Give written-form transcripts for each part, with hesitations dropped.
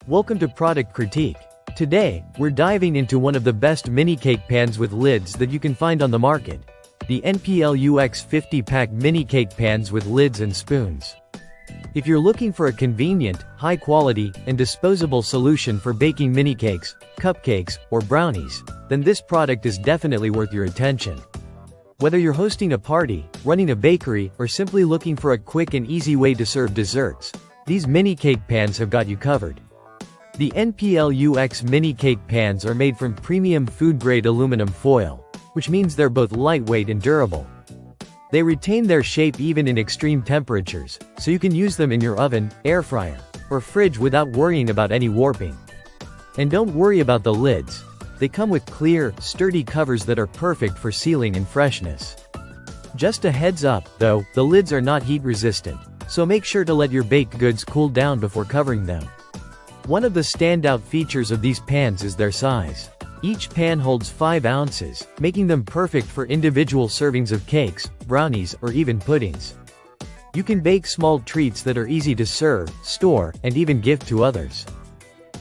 Welcome to Product Critique. Today, we're diving into one of the best mini cake pans with lids that you can find on the market. The NPLUX 50-pack mini cake pans with lids and spoons. If you're looking for a convenient, high-quality, and disposable solution for baking mini cakes, cupcakes, or brownies, then this product is definitely worth your attention. Whether you're hosting a party, running a bakery, or simply looking for a quick and easy way to serve desserts, these mini cake pans have got you covered. The NPLUX mini cake pans are made from premium food-grade aluminum foil, which means they're both lightweight and durable. They retain their shape even in extreme temperatures, so you can use them in your oven, air fryer, or fridge without worrying about any warping. And don't worry about the lids. They come with clear, sturdy covers that are perfect for sealing and freshness. Just a heads up, though, the lids are not heat resistant, so make sure to let your baked goods cool down before covering them. One of the standout features of these pans is their size. Each pan holds 5 ounces, making them perfect for individual servings of cakes, brownies, or even puddings. You can bake small treats that are easy to serve, store, and even gift to others.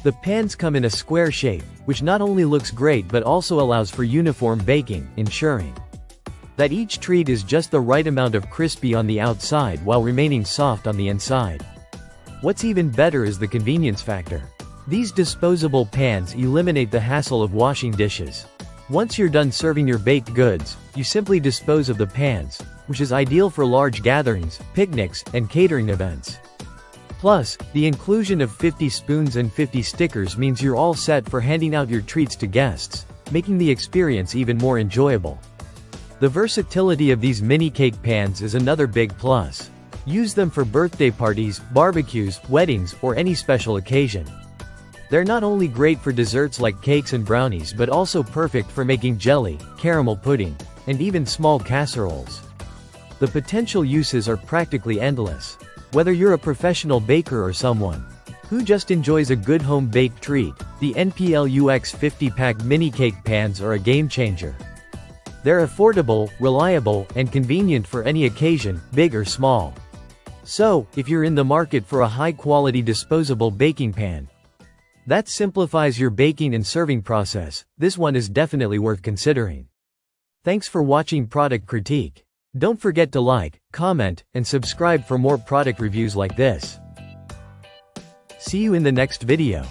The pans come in a square shape, which not only looks great but also allows for uniform baking, ensuring that each treat is just the right amount of crispy on the outside while remaining soft on the inside. What's even better is the convenience factor. These disposable pans eliminate the hassle of washing dishes. Once you're done serving your baked goods, you simply dispose of the pans, which is ideal for large gatherings, picnics, and catering events. Plus, the inclusion of 50 spoons and 50 stickers means you're all set for handing out your treats to guests, making the experience even more enjoyable. The versatility of these mini cake pans is another big plus. Use them for birthday parties, barbecues, weddings, or any special occasion. They're not only great for desserts like cakes and brownies but also perfect for making jelly, caramel pudding, and even small casseroles. The potential uses are practically endless. Whether you're a professional baker or someone who just enjoys a good home-baked treat, the NPLUX 50-pack mini cake pans are a game-changer. They're affordable, reliable, and convenient for any occasion, big or small. So, if you're in the market for a high-quality disposable baking pan that simplifies your baking and serving process, this one is definitely worth considering. Thanks for watching Product Critique. Don't forget to like, comment, and subscribe for more product reviews like this. See you in the next video.